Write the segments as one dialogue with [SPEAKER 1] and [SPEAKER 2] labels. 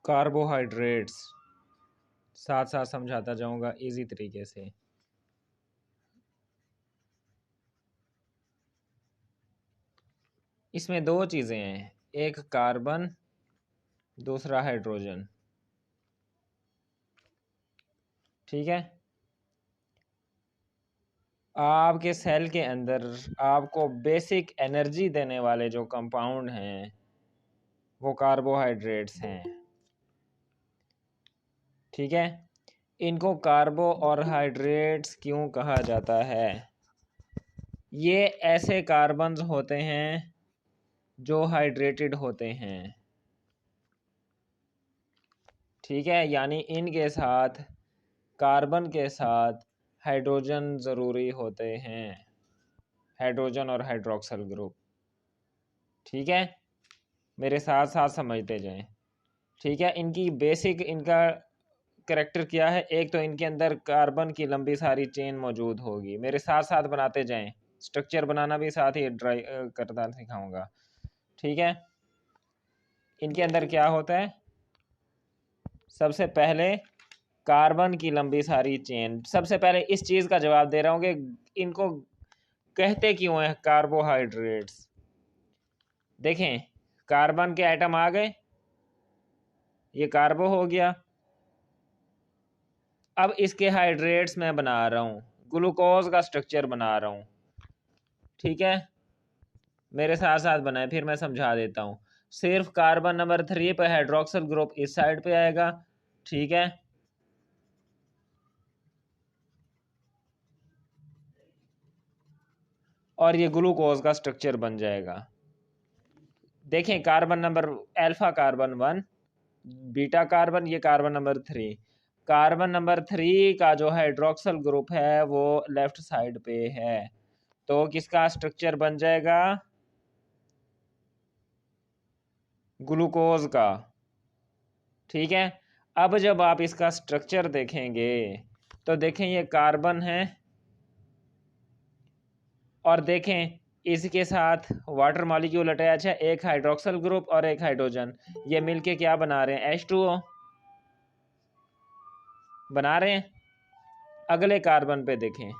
[SPEAKER 1] Carbohydrates साथ साथ समझाता जाऊंगा इजी तरीके से। इसमें दो चीज़ें हैं, एक कार्बन दूसरा हाइड्रोजन। ठीक है, आपके सेल के अंदर आपको बेसिक एनर्जी देने वाले जो कंपाउंड हैं वो कार्बोहाइड्रेट्स हैं। ठीक है, इनको कार्बो और हाइड्रेट्स क्यों कहा जाता है? ये ऐसे कार्बन्स होते हैं जो हाइड्रेटेड होते हैं। ठीक है, यानी इनके साथ कार्बन के साथ हाइड्रोजन ज़रूरी होते हैं, हाइड्रोजन और हाइड्रोक्सल ग्रुप। ठीक है, मेरे साथ साथ समझते जाएं। ठीक है, इनकी बेसिक इनका करैक्टर क्या है? एक तो इनके अंदर कार्बन की लंबी सारी चेन मौजूद होगी। मेरे साथ साथ बनाते जाएं, स्ट्रक्चर बनाना भी साथ ही ड्राई करना सिखाऊंगा। ठीक है, इनके अंदर क्या होता है? सबसे पहले कार्बन की लंबी सारी चेन। सबसे पहले इस चीज़ का जवाब दे रहा हूँ कि इनको कहते क्यों हैं कार्बोहाइड्रेट्स। देखें, कार्बन के एटम आ गए, ये कार्बो हो गया। अब इसके हाइड्रेट्स मैं बना रहा हूँ, ग्लूकोज का स्ट्रक्चर बना रहा हूँ। ठीक है, मेरे साथ साथ बनाए, फिर मैं समझा देता हूँ। सिर्फ कार्बन नंबर 3 पे हाइड्रोक्सिल ग्रुप इस साइड पे आएगा। ठीक है, और ये ग्लूकोज का स्ट्रक्चर बन जाएगा। देखें, carbon number alpha carbon 1, beta carbon, ये कार्बन नंबर 3। कार्बन नंबर 3 का जो हाइड्रोक्सिल ग्रुप है वो लेफ्ट साइड पे है, तो किसका स्ट्रक्चर बन जाएगा? ग्लूकोज का। ठीक है, अब जब आप इसका स्ट्रक्चर देखेंगे तो देखें ये कार्बन है और देखें इसके साथ वाटर मॉलिक्यूल अटैच है, एक हाइड्रोक्सिल ग्रुप और एक हाइड्रोजन। ये मिलके क्या बना रहे हैं? H2O बना रहे हैं। अगले कार्बन पे देखें,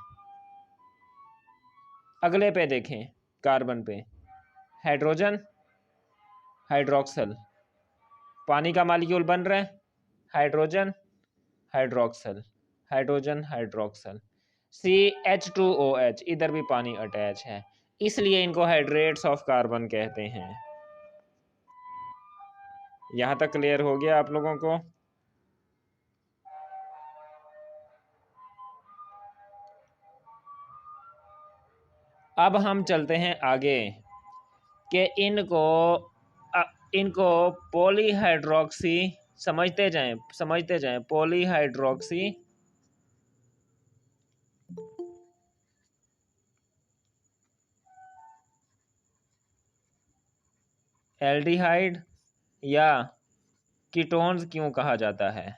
[SPEAKER 1] अगले पे देखें, कार्बन पे हाइड्रोजन हाइड्रोक्सल, पानी का मॉलिक्यूल बन रहा है, hydrogen hydroxyl, hydrogen hydroxyl, CH2OH, इधर भी पानी अटैच है, इसलिए इनको हाइड्रेट्स ऑफ कार्बन कहते हैं। यहां तक क्लियर हो गया आप लोगों को? अब हम चलते हैं आगे कि इनको पॉलीहाइड्रोक्सी समझते जाएं, पॉलीहाइड्रोक्सी एल्डिहाइड या कीटोन्स क्यों कहा जाता है?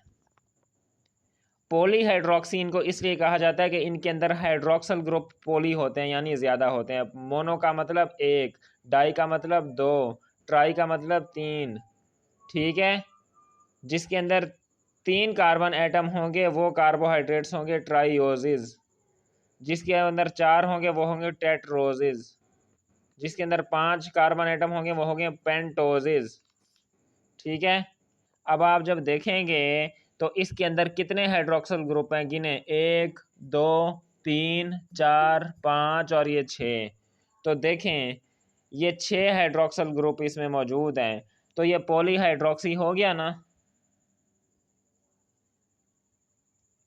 [SPEAKER 1] पॉलीहाइड्रोक्सी इनको इसलिए कहा जाता है कि इनके अंदर हाइड्रोक्सल ग्रुप पॉली होते हैं, यानी ज़्यादा होते हैं। मोनो का मतलब एक, डाई का मतलब दो, ट्राई का मतलब तीन। ठीक है, जिसके अंदर 3 कार्बन एटम होंगे वो कार्बोहाइड्रेट्स होंगे, ट्राइओजिज। जिसके अंदर 4 होंगे वो होंगे टेट्रोजिज। जिसके अंदर 5 कार्बन एटम होंगे वो होंगे पेंटोजिज। ठीक है, अब आप जब देखेंगे तो इसके अंदर कितने हाइड्रोक्सिल ग्रुप हैं? गिने, 1 2 3 4 5 और ये 6। तो देखें ये 6 हाइड्रोक्सिल ग्रुप इसमें मौजूद हैं, तो ये पॉलीहाइड्रोक्सी हो गया ना।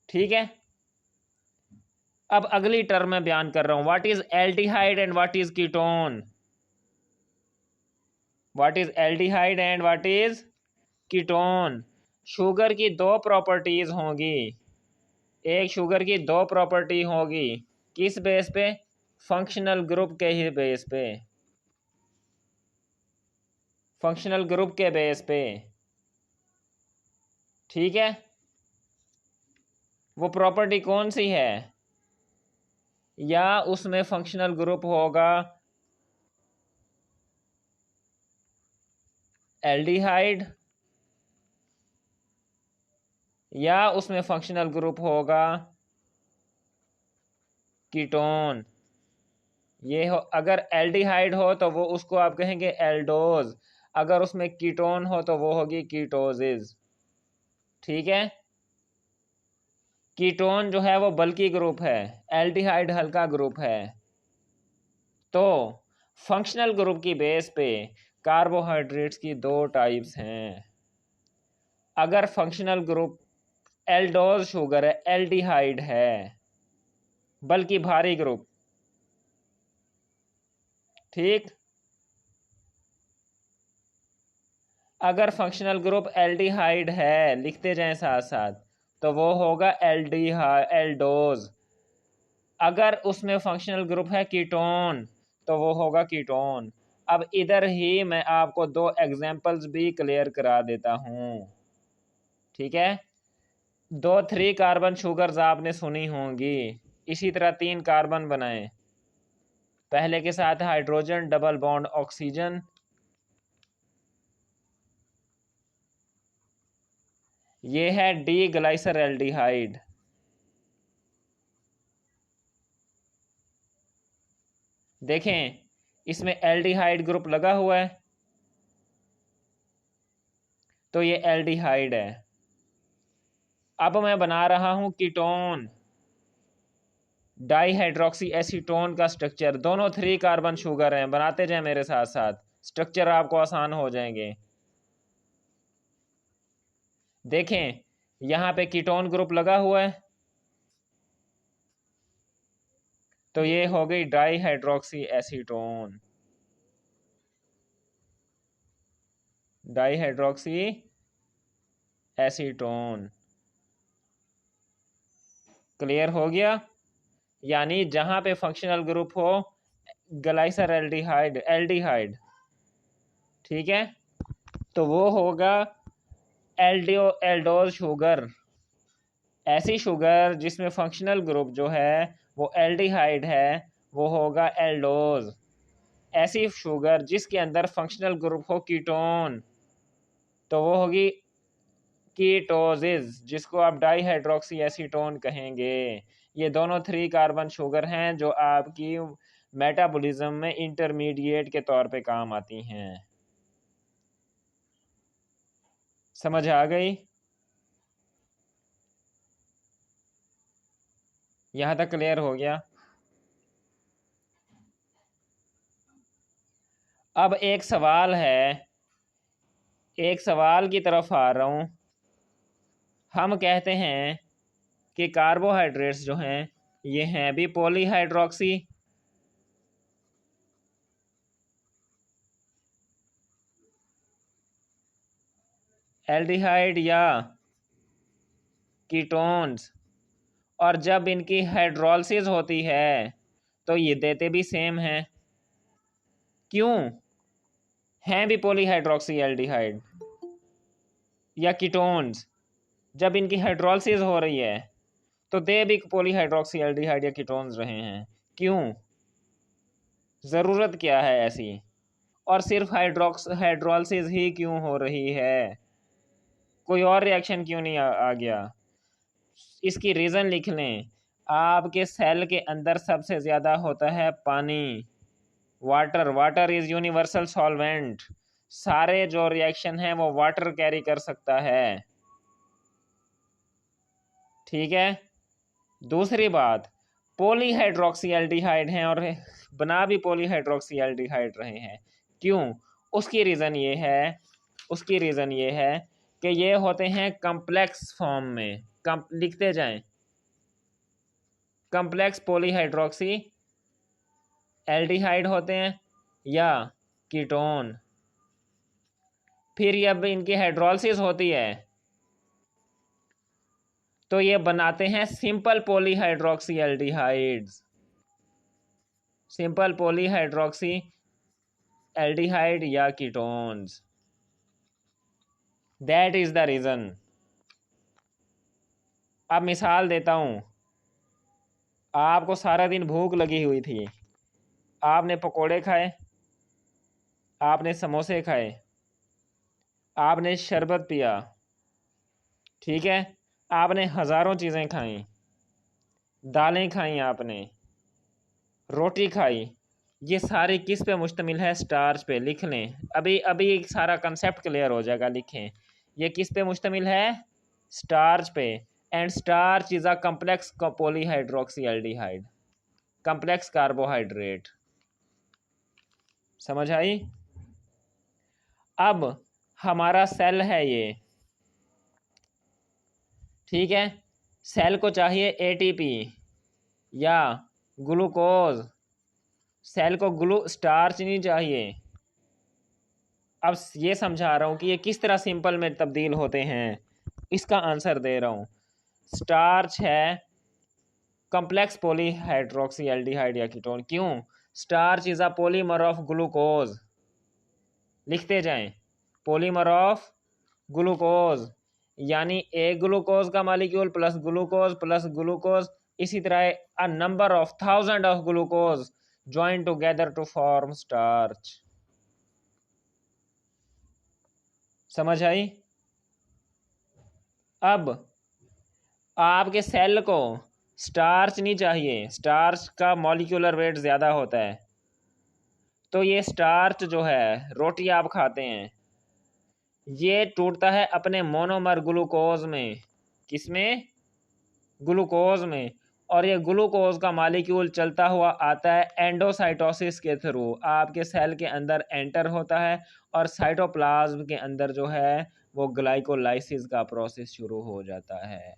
[SPEAKER 1] ठीक है, अब अगली टर्म में बयान कर रहा हूं, what is aldehyde and what is ketone. What is aldehyde and what is ketone. Sugar की दो प्रॉपर्टीज होंगी, एक शुगर की दो प्रॉपर्टी होगी, किस बेस पे? फंक्शनल ग्रुप के ही बेस पे, फंक्शनल ग्रुप के बेस पे। ठीक है, वो प्रॉपर्टी कौन सी है? या उसमें फंक्शनल ग्रुप होगा एल्डिहाइड या उसमें फंक्शनल ग्रुप होगा कीटोन। ये हो, अगर एल्डिहाइड हो तो वो उसको आप कहेंगे एल्डोज, अगर उसमें कीटोन हो तो वो होगी कीटोजिस। ठीक है। कीटोन जो है वो बल्की ग्रुप है, एल्डिहाइड हल्का ग्रुप है। तो फंक्शनल ग्रुप की बेस पे कार्बोहाइड्रेट्स की दो टाइप्स हैं। अगर फंक्शनल ग्रुप एल्डोज शुगर है, एल्डिहाइड है, बल्कि भारी ग्रुप, ठीक। अगर फंक्शनल ग्रुप एल्डिहाइड है, लिखते जाएं साथ साथ, तो वो होगा एल्डोज। अगर उसमें फंक्शनल ग्रुप है कीटोन तो वो होगा कीटोन। अब इधर ही मैं आपको दो एग्जांपल्स भी क्लियर करा देता हूं। ठीक है। दो 3 कार्बन शुगर्स आपने सुनी होंगी। इसी तरह 3 कार्बन बनाए, पहले के साथ हाइड्रोजन डबल बॉन्ड ऑक्सीजन, ये है डी ग्लाइसर एल्डिहाइड। देखें, इसमें एल्डिहाइड ग्रुप लगा हुआ है, तो ये एल्डिहाइड है। अब मैं बना रहा हूं कीटोन, डाईहाइड्रोक्सी एसीटोन का स्ट्रक्चर। दोनों 3 कार्बन शुगर हैं, बनाते जाएं मेरे साथ साथ, स्ट्रक्चर आपको आसान हो जाएंगे। देखें, यहां पे कीटोन ग्रुप लगा हुआ है, तो ये हो गई dihydroxy acetone, dihydroxy acetone. Clear हो गया। यानी जहां पे फंक्शनल ग्रुप हो ग्लाइसर एल्डिहाइड, एल्डिहाइड, ठीक है, तो वो होगा एल्डोज शुगर। ऐसी शुगर जिसमें फंक्शनल ग्रुप जो है वो एल्डिहाइड है, वो होगा एल्डोज। ऐसी शुगर जिसके अंदर फंक्शनल ग्रुप हो कीटोन, तो वो होगी कीटोजिस, जिसको आप डाईहाइड्रोक्सी एसीटोन कहेंगे। ये दोनों 3 कार्बन शुगर हैं जो आपकी मेटाबॉलिज्म में इंटरमीडिएट के तौर पे काम आती हैं। समझ आ गई? यहां तक क्लियर हो गया। अब एक सवाल है, एक सवाल की तरफ आ रहा हूं। हम कहते हैं कि कार्बोहाइड्रेट्स जो हैं ये हैं भी पॉलीहाइड्रोक्सी, एल्डिहाइड या कीटोन्स, और जब इनकी हाइड्रोलिसिस होती है तो ये देते भी सेम हैं। क्यों? हैं भी पॉलीहाइड्रोक्सी एल्डिहाइड या कीटोन्स, जब इनकी हाइड्रोलिसिस हो रही है तो दे भी पॉलीहाइड्रोक्सी एल्डिहाइड या कीटोन्स रहे हैं। क्यों? ज़रूरत क्या है ऐसी? और सिर्फ हाइड्रोलिसिस ही क्यों हो रही है? कोई और रिएक्शन क्यों नहीं आ गया? इसकी रीज़न लिख लें। आपके सेल के अंदर सबसे ज़्यादा होता है पानी, water. Water is universal solvent. सारे जो रिएक्शन हैं वो वाटर कैरी कर सकता है। ठीक है। दूसरी बात, पॉलीहाइड्रोक्सी एल्डिहाइड हैं और बना भी पॉलीहाइड्रोक्सी एल्डिहाइड रहे हैं। क्यों? उसकी रीज़न ये है, उसकी रीज़न ये है कि ये होते हैं कम्प्लेक्स फॉर्म में। लिखते जाएं, कम्प्लेक्स पॉलीहाइड्रोक्सी एल्डिहाइड होते हैं या कीटोन। फिर जब इनकी हाइड्रोलिसिस होती है तो ये बनाते हैं simple polyhydroxy aldehydes, simple polyhydroxy aldehyde या ketones. That is the reason. अब मिसाल देता हूं। आपको सारा दिन भूख लगी हुई थी, आपने पकोड़े खाए, आपने समोसे खाए, आपने शरबत पिया, ठीक है। आपने हज़ारों चीज़ें खाई, दालें खाई, आपने रोटी खाई, ये सारी किस पे मुश्तमिल है? स्टार्च पे। लिख लें, अभी अभी सारा कंसेप्ट क्लियर हो जाएगा। लिखें, ये किस पे मुश्तमिल है? स्टार्च पे। And starch is a complex polyhydroxy aldehyde, complex carbohydrate. समझ आई? अब हमारा सेल है ये, ठीक है। सेल को चाहिए एटीपी या ग्लूकोज, सेल को स्टार्च नहीं चाहिए। अब ये समझा रहा हूँ कि ये किस तरह सिंपल में तब्दील होते हैं, इसका आंसर दे रहा हूँ। स्टार्च है कम्प्लेक्स पॉलीहाइड्रोक्सी एल्डिहाइड या कीटोन। क्यों? Starch is a polymer of glucose. लिखते जाएं, पॉलीमर ऑफ ग्लूकोज, यानी एक ग्लूकोज का मालिक्यूल प्लस ग्लूकोज, इसी तरह a number of thousand of glucose join together to form starch. समझ आई? अब आपके सेल को स्टार्च नहीं चाहिए, स्टार्च का मॉलिक्यूलर वेट ज़्यादा होता है, तो ये स्टार्च जो है, रोटी आप खाते हैं, ये टूटता है अपने मोनोमर ग्लूकोज में। किसमें? ग्लूकोज में। और ये ग्लूकोज का मॉलिक्यूल चलता हुआ आता है एंडोसाइटोसिस के थ्रू, आपके सेल के अंदर एंटर होता है और साइटोप्लाज्म के अंदर जो है वो ग्लाइकोलाइसिस का प्रोसेस शुरू हो जाता है।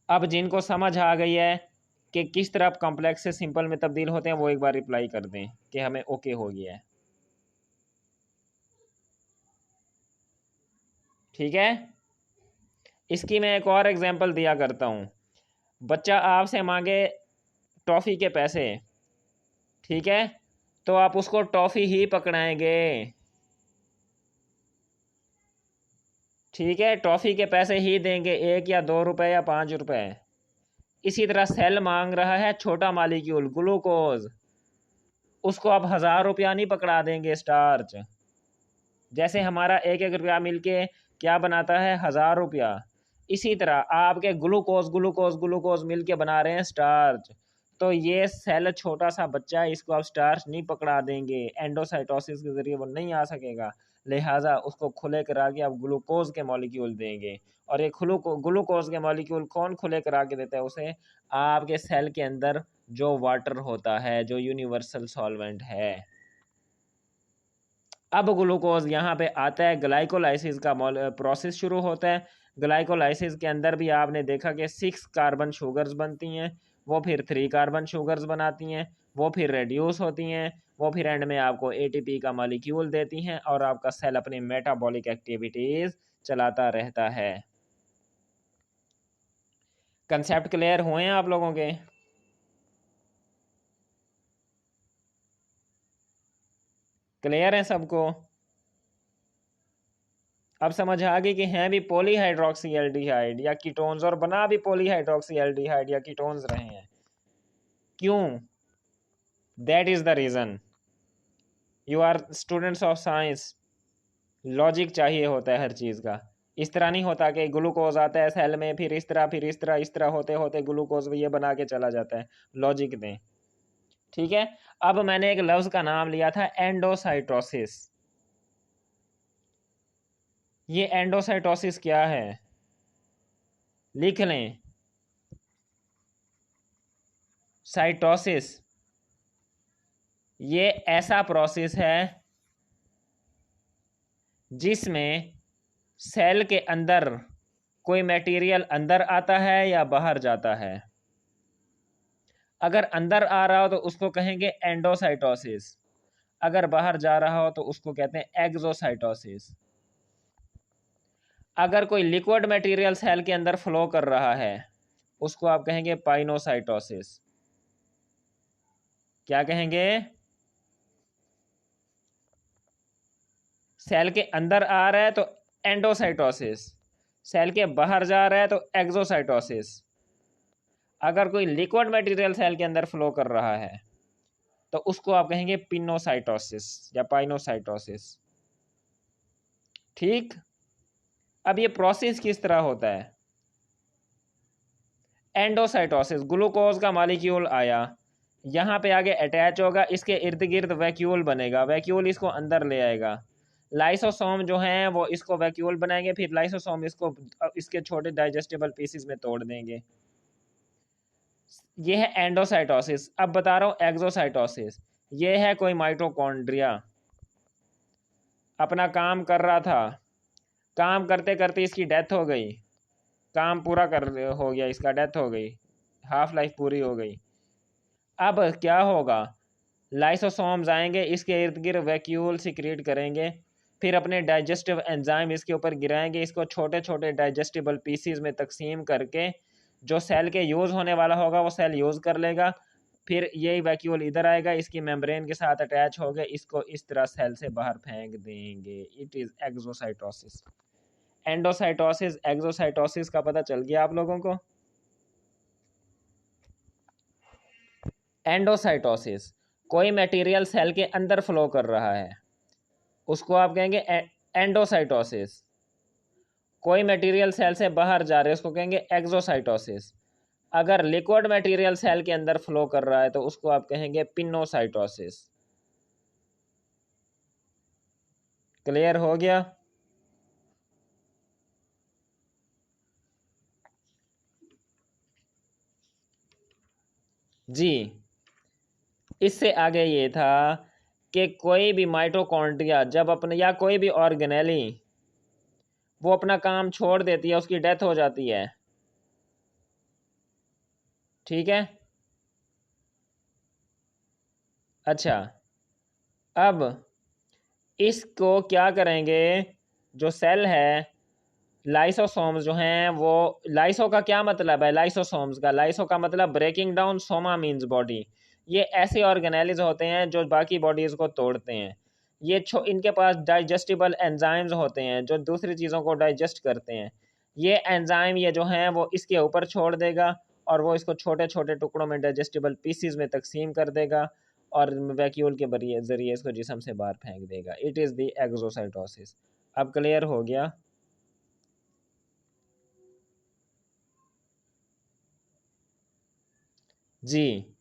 [SPEAKER 1] अब जिनको समझ आ गई है कि किस तरह कॉम्प्लेक्स से सिंपल में तब्दील होते हैं, वो एक बार रिप्लाई कर दें कि हमें ओके हो गया है। ठीक है, इसकी मैं एक और एग्जांपल दिया करता हूँ। बच्चा आपसे मांगे टॉफ़ी के पैसे, ठीक है, तो आप उसको टॉफ़ी ही पकड़ाएंगे। ठीक है, टॉफ़ी के पैसे ही देंगे, 1 या 2 रुपए या 5 रुपए। इसी तरह सेल मांग रहा है छोटा मालिक्यूल ग्लूकोज, उसको आप 1000 रुपया नहीं पकड़ा देंगे स्टार्च। जैसे हमारा 1-1 रुपया मिलके क्या बनाता है? 1000 रुपया। इसी तरह आपके ग्लूकोज ग्लूकोज ग्लूकोज मिलके बना रहे हैं स्टार्च। तो ये सेल छोटा सा बच्चा है, इसको आप स्टार्च नहीं पकड़ा देंगे, एंडोसाइटोसिस के जरिए वो नहीं आ सकेगा, लिहाजा उसको खुले करा के आप ग्लूकोज के मॉलिक्यूल देंगे। और ये ग्लूकोज के मॉलिक्यूल कौन खुले करा के देता है उसे? आपके सेल के अंदर जो वाटर होता है, जो यूनिवर्सल सॉल्वेंट है। अब ग्लूकोज यहाँ पे आता है, ग्लाइकोलाइसिस का प्रोसेस शुरू होता है। ग्लाइकोलाइसिस के अंदर भी आपने देखा कि 6 कार्बन शुगर्स बनती हैं, वो फिर 3 कार्बन शुगर्स बनाती हैं, वो फिर रेड्यूस होती हैं, वो फिर एंड में आपको एटीपी का मॉलिक्यूल देती हैं और आपका सेल अपनी मेटाबॉलिक एक्टिविटीज़ चलाता रहता है। कंसेप्ट क्लियर हुए हैं आप लोगों के? क्लियर है सबको? अब समझ आ गई कि हैं भी पॉलीहाइड्रोक्सी एल्डिहाइड या कीटोन्स, और बना भी पॉलीहाइड्रोक्सी एल्डिहाइड या कीटोन्स रहे हैं। क्यों? That is the reason. You are students of science, logic चाहिए होता है हर चीज़ का। इस तरह नहीं होता कि ग्लूकोज आता है सेल में, फिर इस तरह फिर इस तरह होते होते ग्लूकोज ये बना के चला जाता है। लॉजिक दें, ठीक है। अब मैंने एक लफ्ज़ का नाम लिया था एंडोसाइटोसिस। ये एंडोसाइटोसिस क्या है? लिख लें, साइटोसिस ये ऐसा प्रोसेस है जिसमें सेल के अंदर कोई मटेरियल अंदर आता है या बाहर जाता है। अगर अंदर आ रहा हो तो उसको कहेंगे एंडोसाइटोसिस, अगर बाहर जा रहा हो तो उसको कहते हैं एक्सोसाइटोसिस। अगर कोई लिक्विड मटेरियल सेल के अंदर फ्लो कर रहा है उसको आप कहेंगे पाइनोसाइटोसिस। क्या कहेंगे? सेल के अंदर आ रहा है तो एंडोसाइटोसिस, सेल के बाहर जा रहा है तो एक्सोसाइटोसिस। अगर कोई लिक्विड मटेरियल सेल के अंदर फ्लो कर रहा है तो उसको आप कहेंगे पिनोसाइटोसिस या पाइनोसाइटोसिस। ठीक, अब ये प्रोसेस किस तरह होता है? एंडोसाइटोसिस, ग्लूकोज का मॉलिक्यूल आया, यहाँ पे आगे अटैच होगा, इसके इर्द गिर्द वैक्यूल बनेगा, वैक्यूल इसको अंदर ले आएगा, लाइसोसोम जो हैं वो इसको वैक्यूल बनाएंगे, फिर लाइसोसोम इसको इसके छोटे डाइजेस्टेबल पीसेस में तोड़ देंगे। ये है एंडोसाइटोसिस। अब बता रहा हूँ एक्सोसाइटोसिस। ये है कोई माइटोकॉन्ड्रिया अपना काम कर रहा था, काम करते करते इसकी डेथ हो गई, काम पूरा कर हो गया, इसका डेथ हो गई, हाफ लाइफ पूरी हो गई। अब क्या होगा? लाइसोसोम्स आएंगे, इसके इर्द गिर्द वैक्यूल सिक्रीट करेंगे, फिर अपने डाइजेस्टिव एंजाइम इसके ऊपर गिराएंगे, इसको छोटे छोटे डाइजेस्टिबल पीसीज में तकसीम करके जो सेल के यूज़ होने वाला होगा वो सेल यूज़ कर लेगा, फिर यही वैक्यूल इधर आएगा, इसकी मेम्ब्रेन के साथ अटैच हो गए, इसको इस तरह सेल से बाहर फेंक देंगे। It is exocytosis. Endocytosis exocytosis का पता चल गया आप लोगों को? एंडोसाइटोसिस, कोई मटेरियल सेल के अंदर फ्लो कर रहा है, उसको आप कहेंगे एंडोसाइटोसिस। कोई मटेरियल सेल से बाहर जा रहा है, उसको कहेंगे एक्सोसाइटोसिस। अगर लिक्विड मटेरियल सेल के अंदर फ्लो कर रहा है तो उसको आप कहेंगे पिनोसाइटोसिस। क्लियर हो गया? जी। इससे आगे ये था कि कोई भी माइटोकॉन्ड्रिया जब अपने या कोई भी ऑर्गेनेली वो अपना काम छोड़ देती है, उसकी डेथ हो जाती है, ठीक है। अच्छा, अब इसको क्या करेंगे? जो सेल है, लाइसोसोम्स जो हैं वो, लाइसो का क्या मतलब है? लाइसोसोम्स का, लाइसो का मतलब breaking down, soma means body. ये ऐसे ऑर्गेनेलिज होते हैं जो बाकी बॉडीज़ को तोड़ते हैं। ये इनके पास डाइजेस्टिबल एंजाइम्स होते हैं जो दूसरी चीज़ों को डाइजेस्ट करते हैं। ये एंजाइम ये जो हैं वो इसके ऊपर छोड़ देगा और वो इसको छोटे छोटे टुकड़ों में डाइजेस्टिबल पीसीज में तकसीम कर देगा और वैक्यूल के जरिए इसको जिस्म से बाहर फेंक देगा। It is the exocytosis. अब क्लियर हो गया? जी।